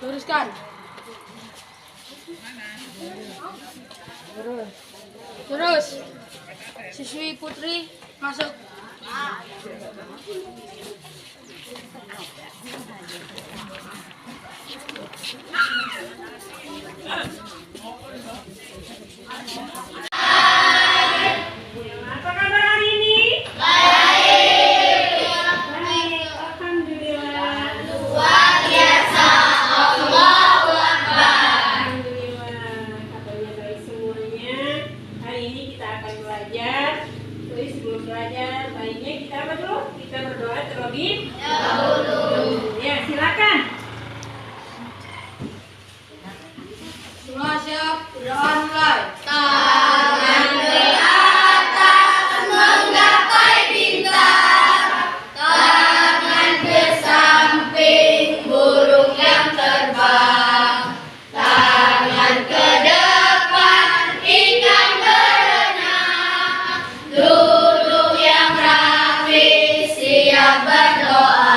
Luruskan. Terus. Siswi Putri masuk. Apa kabar hari ini? Baik. Alhamdulillah. Luar biasa. Allahu Akbar. Alhamdulillah. Kabarnya baik semuanya. Hari ini kita akan belajar. Jadi sebelum belajar, baiknya kita apa dulu? Kita berdoa terlebih dahulu. Ya, silakan. Semua siap? Berdoa mulai. Tangan ke atas menggapai bintang, tangan ke samping burung yang terbang, tangan ke depan ikan berenang, duduk yang rapi siap berdoa.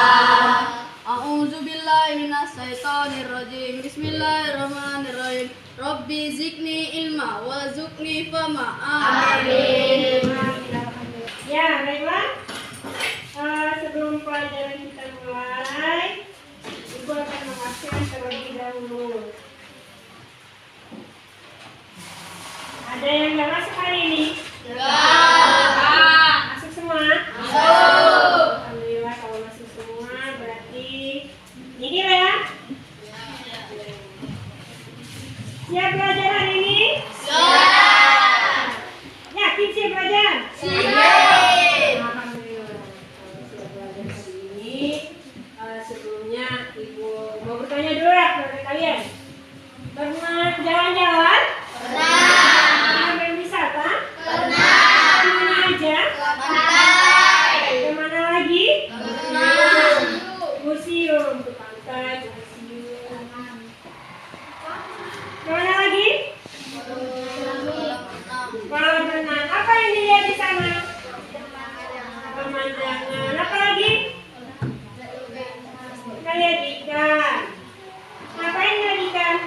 A'udzubillahi minasyaitonirrajim. Bismillahirrahmanirrahim. Rabbi zidni ilma warzuqni fahma. Amin. Ya, baiklah. Sebelum pelajaran kita mulai, Ibu akan mengaksikan terlebih dahulu. Ada yang nggak masuk hari ini? Masuk semua? Alhamdulillah, kalau masuk semua berarti ini lah ya. Siap belajar hari ini? Yakin siap belajar? Alhamdulillah. Kalau siap belajar hari ini, sebelumnya Ibu mau bertanya dulu ya kepada kalian. Pernah jalan-jalan? Pernah berwisata? Pernah. Kemana aja? Kemana lagi? Museum, ke pantai, ke museum. Kemana lagi? Kolam renang. Apa yang dilihat di sana? Pemandangan. Apa lagi? Kita lihat ikan. Ngapain lihat ikan?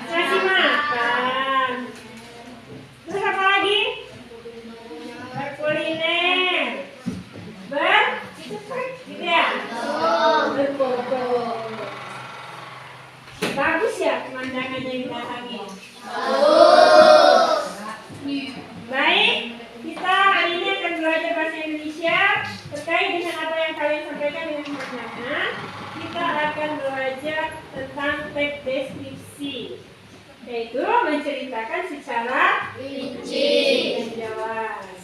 Kasih makan. Terus apa lagi? Berkuliner. Gitu ya? Berfoto. Bagus ya pemandangannya yang didatangi. Baik, kita hari ini akan belajar bahasa Indonesia terkait dengan apa yang kalian sampaikan dengan pertanyaan. Kita akan belajar tentang teks deskripsi, yaitu menceritakan secara rinci dan jelas.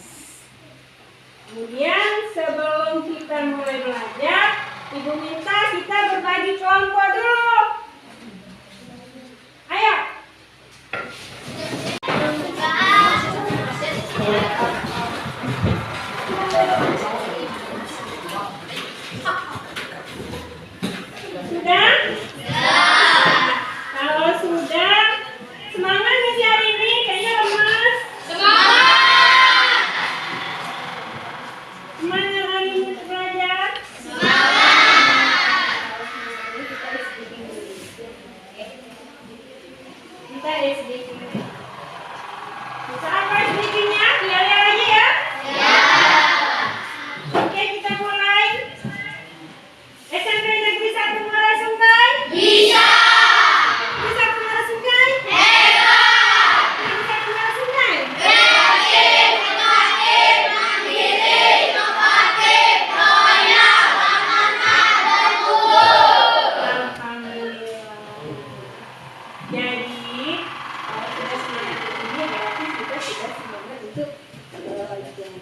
Kemudian sebelum kita mulai belajar, Ibu minta kita berbagi kelompok dulu. Ayo. Sudah? Kalau sudah, semangat nggak sih hari ini? Kayaknya lemas. Semangat hari ini untuk belajar? Kita SDK. Bisa apa SDK-nya? Lihat aja ya. Oke, kita mulai. SMP Negeri 1 Muara Sungai? Bisa ke Muara Sungai? Hebat! Bisa ke Muara Sungai? Kreatif, inovatif, mandiri, inovatif, banyak, amanah, dan unggul. Alhamdulillah. Jadi, kalau sudah semangat ini berarti kita sudah semangat untuk belajar.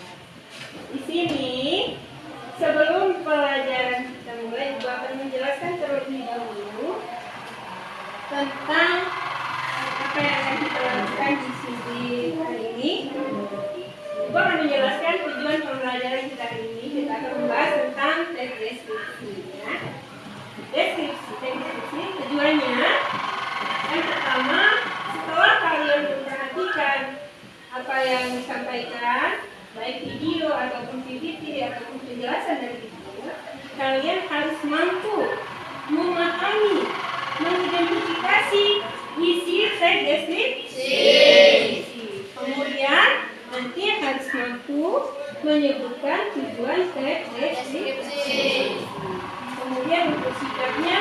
Di sini, sebelum pelajaran kita mulai, Ibu akan menjelaskan terlebih dahulu tentang apa yang akan kita lakukan di sini hari ini. Ibu akan menjelaskan tujuan pembelajaran kita hari ini. Kita akan membahas tentang teks deskripsi. Ya. Deskripsi tujuannya yang pertama, setelah kalian memperhatikan apa yang disampaikan, baik video ataupun PPT ataupun penjelasan dari video, kalian harus mampu memahami Siapnya,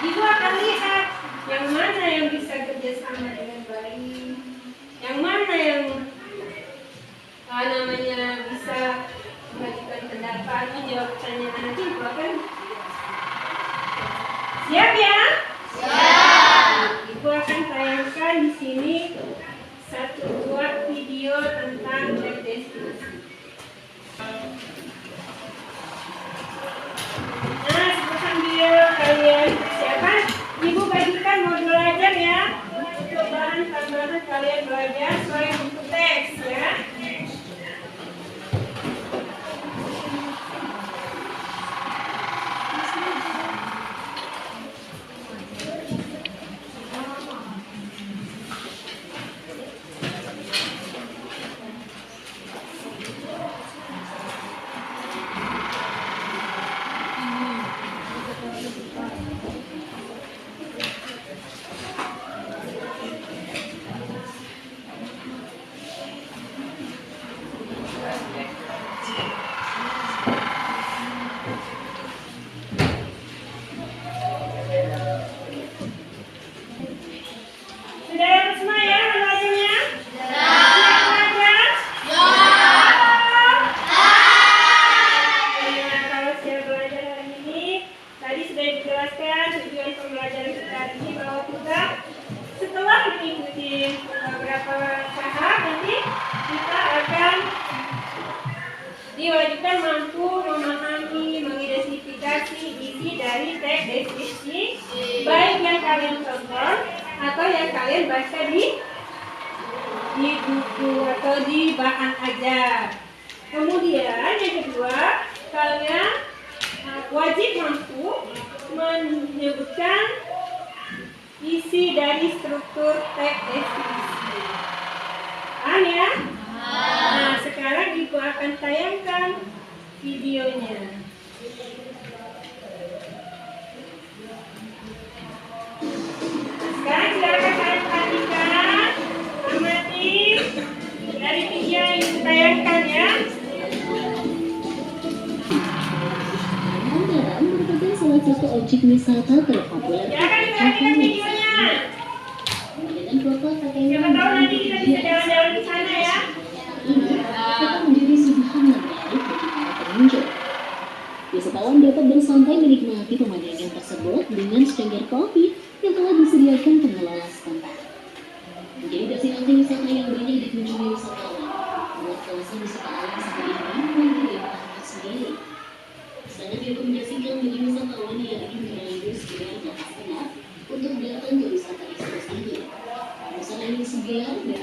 Ibu akan lihat yang mana yang bisa kerjasama dengan baik, yang mana yang bisa memberikan pendapat, menjawab pertanyaan nanti Ibu akan siap ya? Siap. Ibu akan tayangkan di sini satu buah video tentang teks deskripsi. Nah, sambil kalian persiapan, Ibu bagikan modul ajar ya. Untuk bahan tambahan kalian belajar sesuai buku teks ya. Sudah dapat semua ya belajarnya? Siap belajar? Nah, kalau siap belajar hari ini, tadi sudah dijelaskan tujuan pembelajaran kita hari ini bahwa kita setelah mengikuti beberapa tahap nanti kita akan diwajibkan mampu memahami, mengidentifikasi isi dari teks deskripsi, baik yang kalian tonton atau yang kalian baca di buku atau di bahan ajar. Kemudian yang kedua, kalian wajib mampu menyebutkan isi dari struktur teks deskripsi. Paham ya? Nah, sekarang Ibu akan tayangkan videonya. Sekarang silakan kalian perhatikan, amati dari video yang ditayangkan ya. Pangandaran merupakan salah satu objek wisata terpopuler di Silakan kota diperhatikan Palu. videonya. Dengan kota Siapa tahu nanti kita bisa jalan-jalan ke sana ya. ini akan menjadi suguhan yang menarik bagi para pengunjung. Wisatawan dapat bersantai menikmati pemandangan tersebut dengan secangkir kopi yang telah disediakan pengelola setempat. Menjadi destinasi wisata yang banyak dikunjungi wisatawan, membuat kawasan wisata alam seperti ini menjadi daya sendiri. Sangat direkomendasikan bagi wisatawan yang ingin berlibur sekitar Jakarta Tengah untuk datang ke wisata eksklusif ini. Kawasan ini segar dan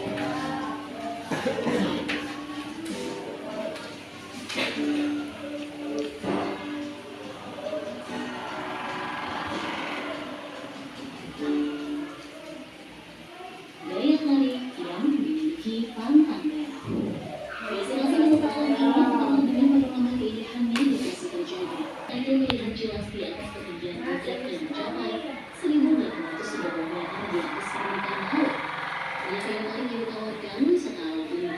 daya tarik yang memiliki pantang merah. Destinasi wisata alam ini terkenal dengan panorama keindahannya di Pasir terjadi. Anda melihat jelas di atas ketinggian puncak yang mencapai 1.630 meter di atas permukaan laut. Banyak daya tarik yang ditawarkan wisata alam ini,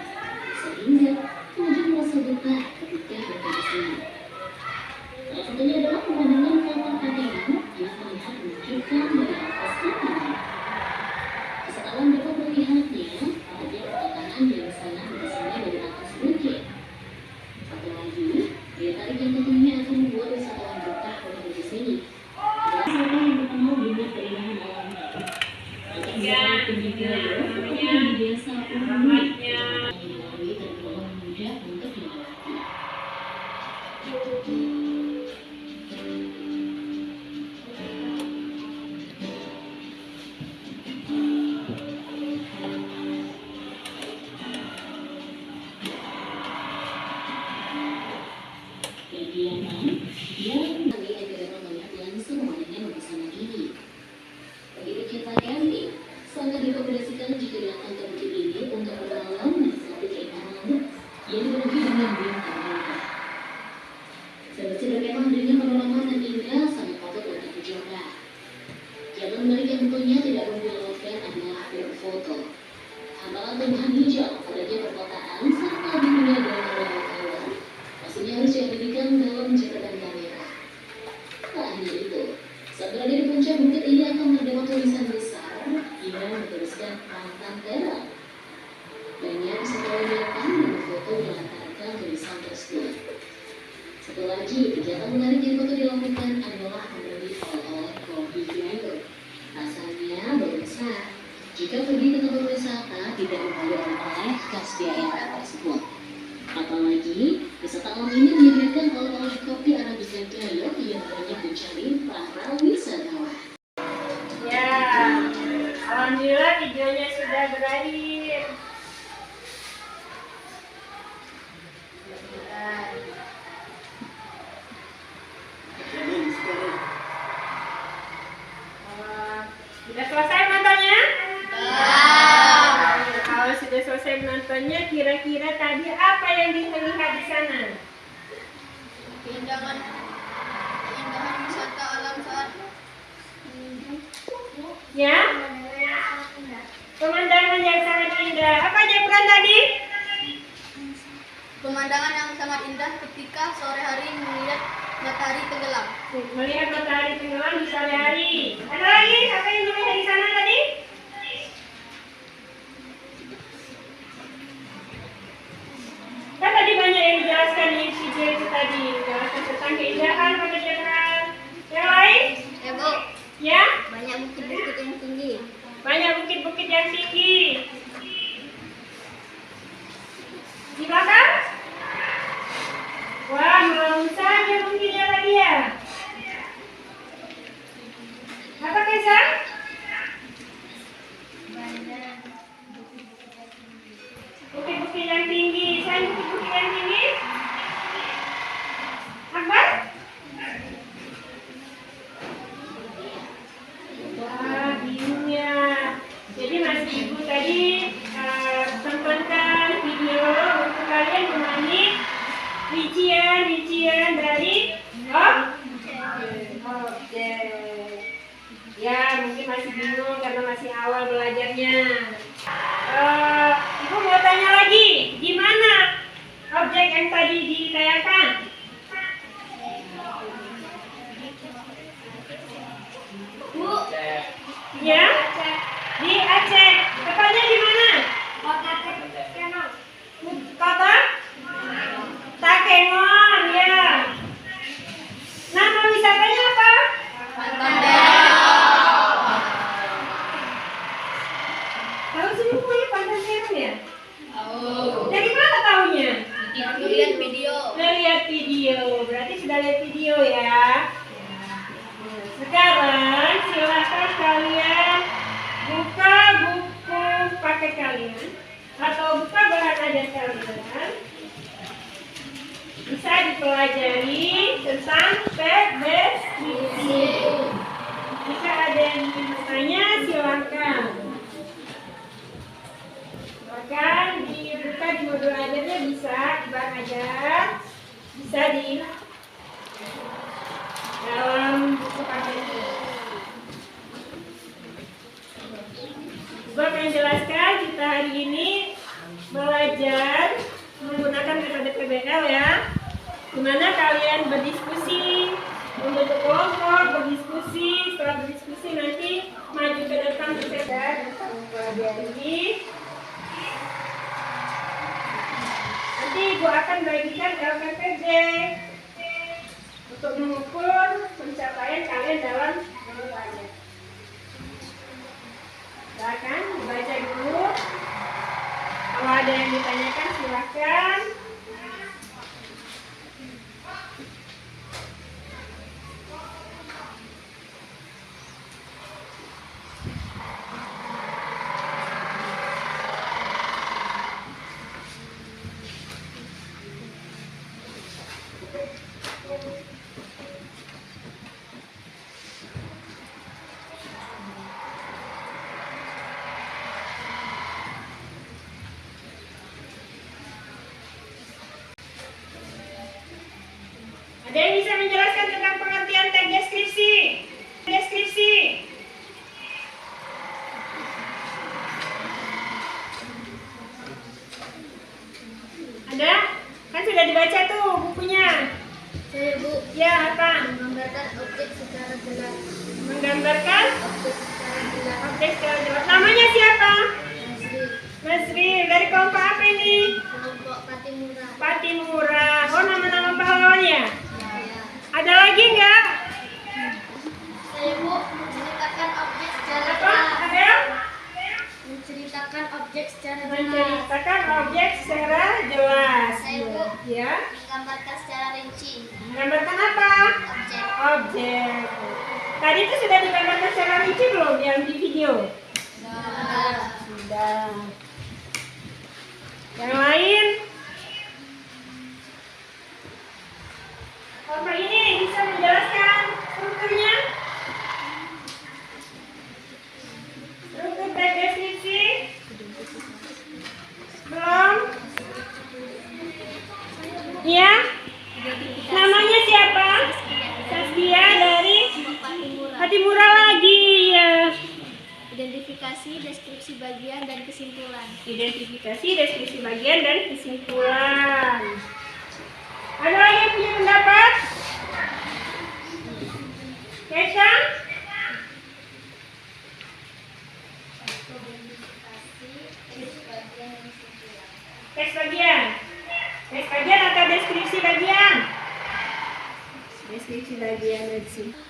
sehingga pengunjung merasa betah ketika berada di sini. Salah satunya adalah pemandangan kapal katenan yang terlihat menakjubkan dari atas ketinggian. Wisatawan dapat melihatnya pada perkataan yang sangat terkesan dari atas bukit. Satu lagi, daya tarik yang tentunya akan membuat wisatawan betah berada di sini. Wisata yang terkenal dengan keindahan alamnya. Akan penjaga yang biasa umumnya yang dilalui tergolong mudah untuk dilewati. Kegiatan yang kami agar melihat langsung pemandangan lukisan ini. Bagi pecinta camping, sangat direkomendasikan jika datang ke bukit ini untuk bermalam menikmati keindahan laut yang dipenuhi dengan bintang indah. Sebenarnya memang dengan panorama dan indah sangat patut untuk dicoba. Jalan menarik yang tentunya tidak perlu dilewatkan adalah berfoto. Hamparan tumbuhan hijau, adanya perkotaan, serta birunya daun awan-awan. Pastinya harus diabadikan dalam catatan kamera. Tak hanya itu, saat dan pantang terang. Banyak peserta dilakukan berfoto dengan latar tulisan tersebut. Satu lagi, kegiatan menarik yang foto dilakukan adalah membeli oleh kopi Grango. Pasalnya berbesar. Jika pergi ke tempat wisata, tidak membeli oleh-oleh khas daerah tersebut. Apalagi, wisata alam ini menyediakan oleh-oleh kopi Arabica Gayo yang banyak dicari para wisatawan. Ya, alhamdulillah videonya sudah berakhir. Sudah selesai menontonnya? Kalau sudah selesai menontonnya, kira-kira tadi apa yang dilihat di sana? Keindahan wisata alam saat Ya? Pemandangan yang sangat indah. Apa aja bukan tadi? pemandangan yang sangat indah ketika sore hari melihat matahari tenggelam. Melihat matahari tenggelam di sore hari. Ada lagi? Apa yang dilihat di sana tadi? Kan tadi banyak yang dijelaskan di video itu tadi. Menjelaskan tentang keindahan pemandangan. Yang lain? Ya Bu, Ya? banyak bukit-bukit yang tinggi. Banyak bukit-bukit yang tinggi. Di belakang? Wah, mau saja bukitnya tadi ya. Apa Kaisar? Bukit-bukit yang tinggi. Selain bukit-bukit yang tinggi? Akbar? Wah, birunya. Jadi Mas Ibu tadi tontonkan video untuk kalian memahami rincian dari oke. Ya, mungkin masih bingung karena masih awal belajarnya. Ibu mau tanya lagi, gimana objek yang tadi ditayangkan? Bu, ya, di Aceh. Tepatnya di mana? Kota Takengon, ya. Nama wisatanya apa? Tahu semuanya Pantai Serong ya? Dari mana tahunya? Lihat video. Lihat video, berarti sudah lihat video ya. Sekarang silakan kalian buka buku paket kalian atau buka bahan ajar kalian. Bisa dipelajari tentang deskripsi. Jika ada yang ingin bertanya, silakan. Bahkan dibuka di modul ajarnya bisa di bahan ajar, bisa di dalam buku paket. Sebab yang jelaskan kita hari ini belajar menggunakan metode PBL ya, dimana kalian berdiskusi, membentuk kelompok, berdiskusi, setelah berdiskusi nanti maju ke depan bersama dan mempelajari. Nanti Ibu akan bagikan LPPD untuk mengukur pencapaian kalian dalam belajar. Silakan dibaca dulu. Kalau ada yang ditanyakan silakan. Ada yang bisa menjelaskan tentang pengertian teks deskripsi? Deskripsi. Ada? Kan sudah dibaca tuh bukunya. Saya Bu, Ya, apa? menggambarkan objek secara jelas. Menggambarkan Objek secara jelas. objek secara jelas. Namanya siapa? Patimura. Patimura. Oh, nama-nama pahlawannya. Ya. Ada lagi nggak? Saya Bu menceritakan objek secara Apa? jelas. Ada? Menceritakan objek secara jelas. Menceritakan objek secara jelas. Saya Bu Ya. menggambarkan secara rinci Gambarkan apa? objek. Objek. Tadi itu sudah digambarkan secara rinci belum yang di video? Sudah. Yang lain? Bapak ini bisa menjelaskan strukturnya? Struktur teks deskripsi? Belum? Ya? Namanya siapa? Saskia dari Patimura. Patimura lagi ya. Identifikasi, deskripsi bagian dan kesimpulan. Identifikasi, deskripsi bagian dan kesimpulan. Ada lagi yang punya pendapat? Kesha? Teks bagian. Teks bagian atau deskripsi bagian? Deskripsi bagian.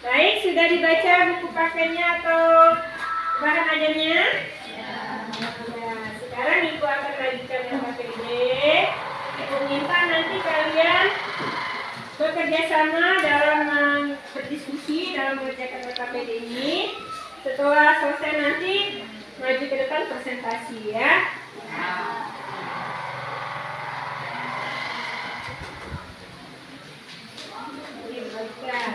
Baik, sudah dibaca buku pakainya atau bahan ajarnya? Ya, sekarang Ibu akan bagikan yang pakai ini. Ibu minta nanti kalian bekerja sama dalam berdiskusi dalam mengerjakan KPD ini. Setelah selesai nanti maju ke depan presentasi ya. Ini bagikan.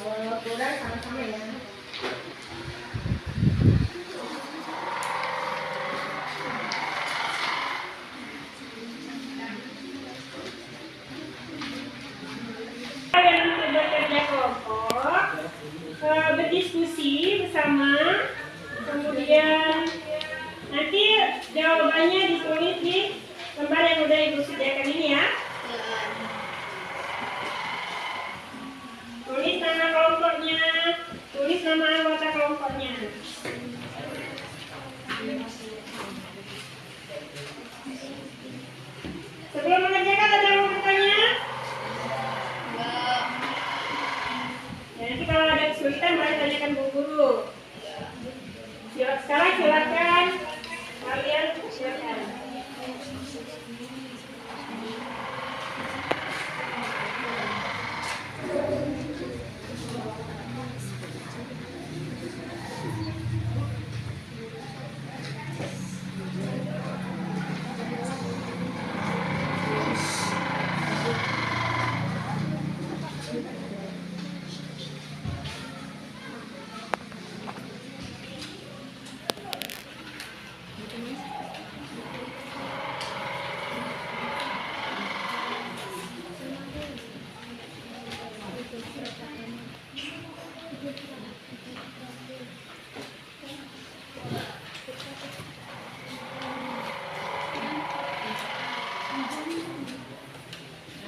Kalau kurang sama-sama ya. Kalian untuk bekerja kelompok, berdiskusi bersama, kemudian nanti jawabannya ditulis di lembar yang udah Ibu sediakan ini ya. Tulis nama kelompoknya, tulis nama anggota kelompoknya. Sebelum mengerjakan ada yang mau bertanya? Ya, nanti kalau ada kesulitan boleh tanyakan Bu Guru. Sekarang silakan kalian silakan.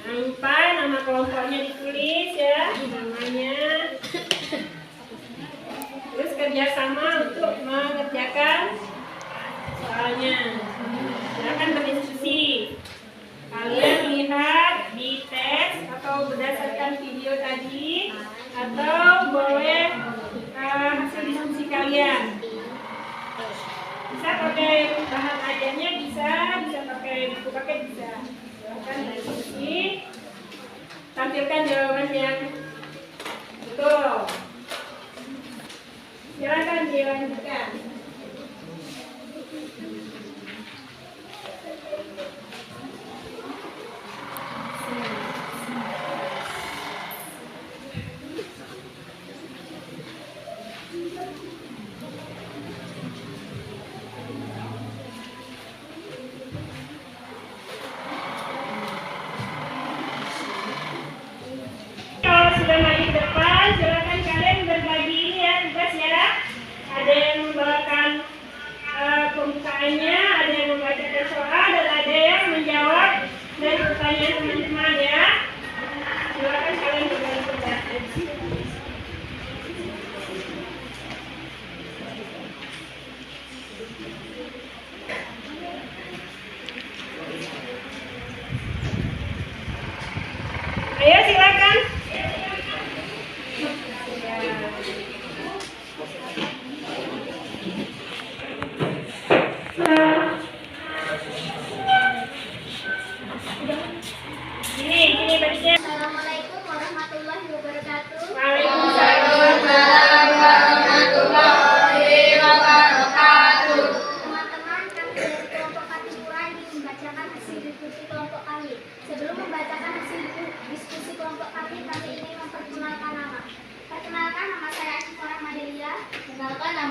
Jangan lupa nama kelompoknya ditulis ya, namanya. Terus kerjasama untuk mengerjakan soalnya. Silakan berdiskusi. Kalian lihat di teks atau berdasarkan video tadi, atau boleh hasil diskusi kalian. Bisa pakai bahan ajarnya, bisa pakai buku pakai bisa. Silakan diskusi, tampilkan jawaban yang betul. Silakan dilanjutkan. Kalau sudah maju ke depan, silakan kalian berbagi ini ya tugas ya. Ada yang membawa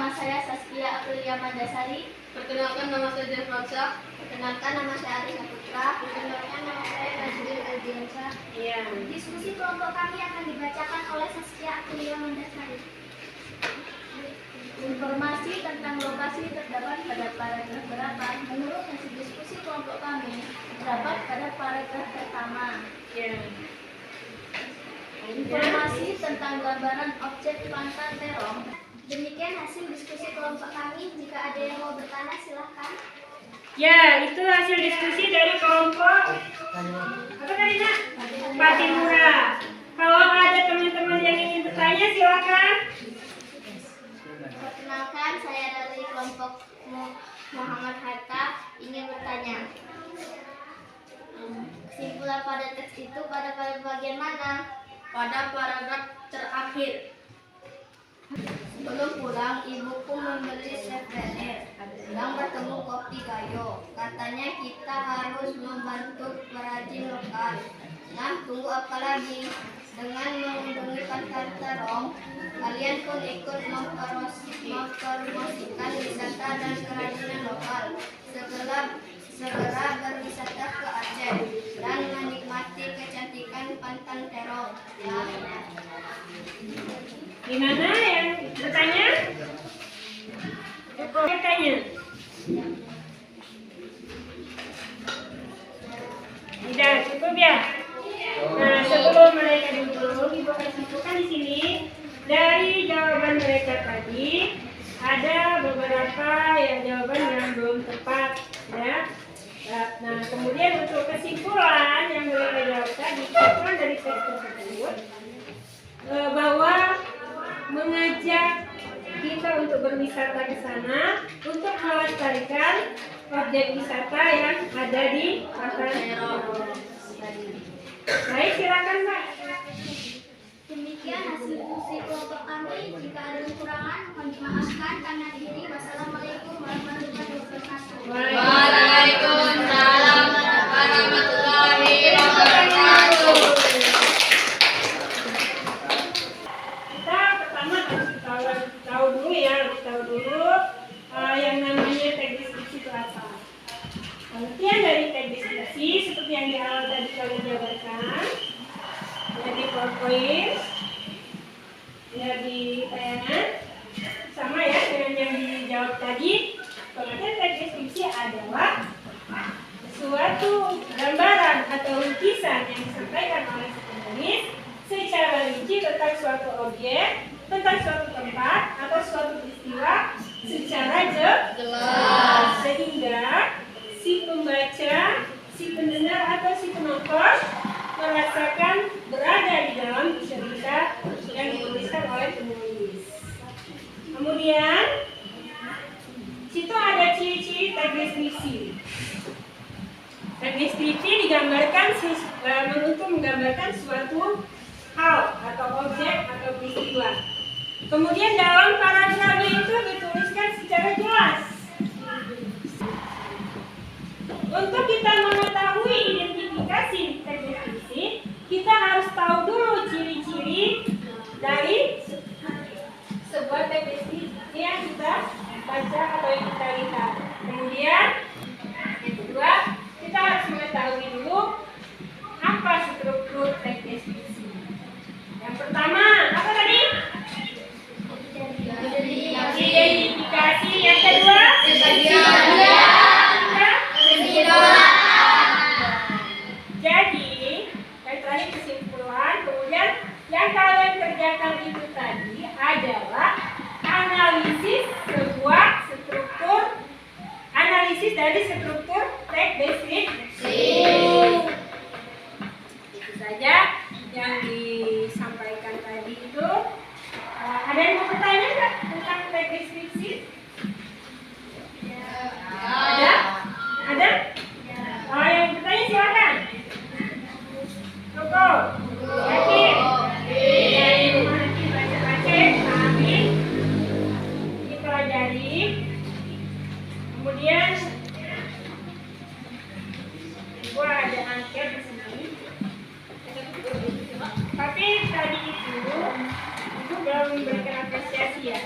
nama saya Saskia Aprilia Mandasari. Perkenalkan, nama saya Jeffersa. Perkenalkan, nama saya Ari Saputra. Perkenalkan, nama saya Nazrul Aldiansa. Iya. Diskusi kelompok kami akan dibacakan oleh Saskia Aprilia Mandasari. Informasi tentang lokasi terdapat pada paragraf berapa? Menurut hasil diskusi kelompok kami, terdapat pada paragraf pertama. Iya. Informasi tentang gambaran objek pantan terong. Demikian hasil diskusi kelompok kami. Jika ada yang mau bertanya, silahkan. Ya, itu hasil diskusi dari kelompok apa tadi Nak? Patimura. Kalau ada teman-teman yang ingin bertanya, silakan. Perkenalkan, saya dari kelompok Muhammad Hatta ingin bertanya. Kesimpulan pada teks itu pada bagian mana? Pada paragraf terakhir. Sebelum pulang, ibuku membeli souvenir yang bertemu kopi gayo. Katanya kita harus membantu perajin lokal. Nah, tunggu apa lagi? Dengan mengunjungi pasar terong, kalian pun ikut mempromosikan wisata dan kerajinan lokal. Segera berwisata ke Aceh dan menikmati kecantikan pantan terong. Ya. Gimana yang bertanya? Bertanya. Tidak cukup ya. Nah, sebelum mereka duduk, Ibu kasih bukan di sini. Dari jawaban mereka tadi ada beberapa ya jawaban yang belum tepat ya. Nah, kemudian untuk kesimpulan yang mereka jawab tadi, kesimpulan dari teks tersebut bahwa mengajak kita untuk berwisata ke sana untuk melestarikan objek wisata yang ada di pasar terong. Baik, silakan Mbak. Demikian hasil diskusi kelompok kami. Jika ada kekurangan, mohon dimaafkan. Karena diri, wassalamualaikum warahmatullahi wabarakatuh. Waalaikumsalam warahmatullahi wabarakatuh. Kita pertama harus tahu dulu yang namanya teks deskripsi itu apa. Pengertian dari teks deskripsi seperti yang di awal tadi kalian jabarkan, ya di PowerPoint, ya di tayangan, sama ya dengan yang dijawab tadi. Pengertian teks deskripsi adalah suatu gambaran atau lukisan yang disampaikan oleh si penulis secara rinci tentang suatu objek, tentang suatu tempat atau suatu peristiwa secara jelas, sehingga si pembaca, si pendengar atau si penonton merasakan berada di dalam cerita yang dituliskan oleh penulis. Kemudian situ ada ciri-ciri teks deskripsi. Teks deskripsi digambarkan untuk menggambarkan suatu hal atau objek atau peristiwa. Kemudian dalam paragrafnya itu dituliskan secara jelas. Untuk kita mengetahui identifikasi teks deskripsi, kita harus tahu dulu ciri-ciri dari sebuah teks deskripsi yang kita baca atau yang kita lihat. Kemudian yang kedua, kita harus mengetahui dulu apa struktur teks deskripsi. Yang pertama, apa tadi? Identifikasi. Yang kedua, jadi yang terakhir kesimpulan. Kemudian yang kalian kerjakan itu tadi adalah analisis dari struktur teks deskripsi. Itu saja yang disampaikan tadi itu. Ada yang mau bertanya nggak tentang teks deskripsi? Ada? Ada? Yang bertanya silakan. Cukup? Yakin? Ya, ibu nanti baca-baca, pahami, dipelajari. Kemudian ibu ada angket di sini. Tapi tadi itu belum memberikan apresiasi ya.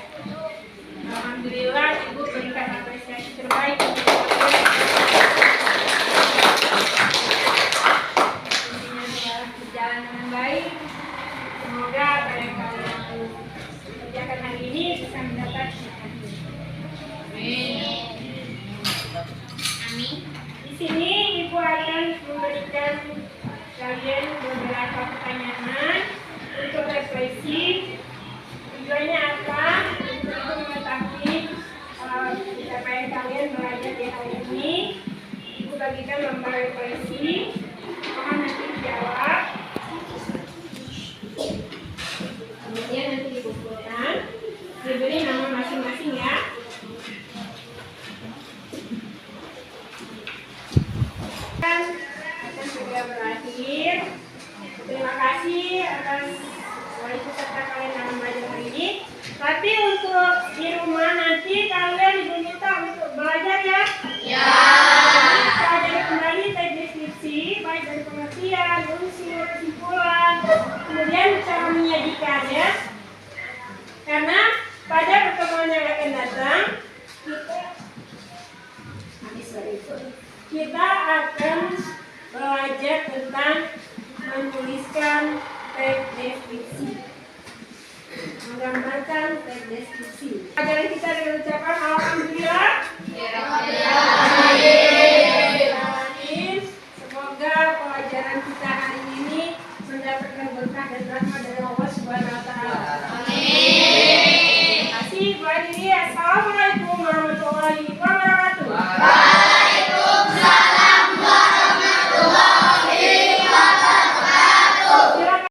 ini bisa mendapat hadiah. Di sini Ibu akan memberikan kalian beberapa pertanyaan untuk refleksi. Tujuannya apa? Untuk mengetahui pencapaian kalian belajar di hari ini. Ibu bagikan lembar refleksi. Mohon nanti dijawab. Kemudian nanti dikumpulkan. Diberi nama masing-masing ya. Akan segera berakhir. Terima kasih atas ikut serta kalian dalam belajar hari ini. Tapi untuk di rumah nanti kalian diminta untuk belajar ya. Ya. Pelajari kembali teks deskripsi, baik dari pengertian, unsur, kesimpulan, kemudian cara menyajikan ya. Karena pada pertemuan yang akan datang kita akan belajar tentang menuliskan teks deskripsi, menggambarkan teks deskripsi. Pelajaran kita dengan ucapan alhamdulillah. Semoga pelajaran kita hari ini mendapatkan berkah dan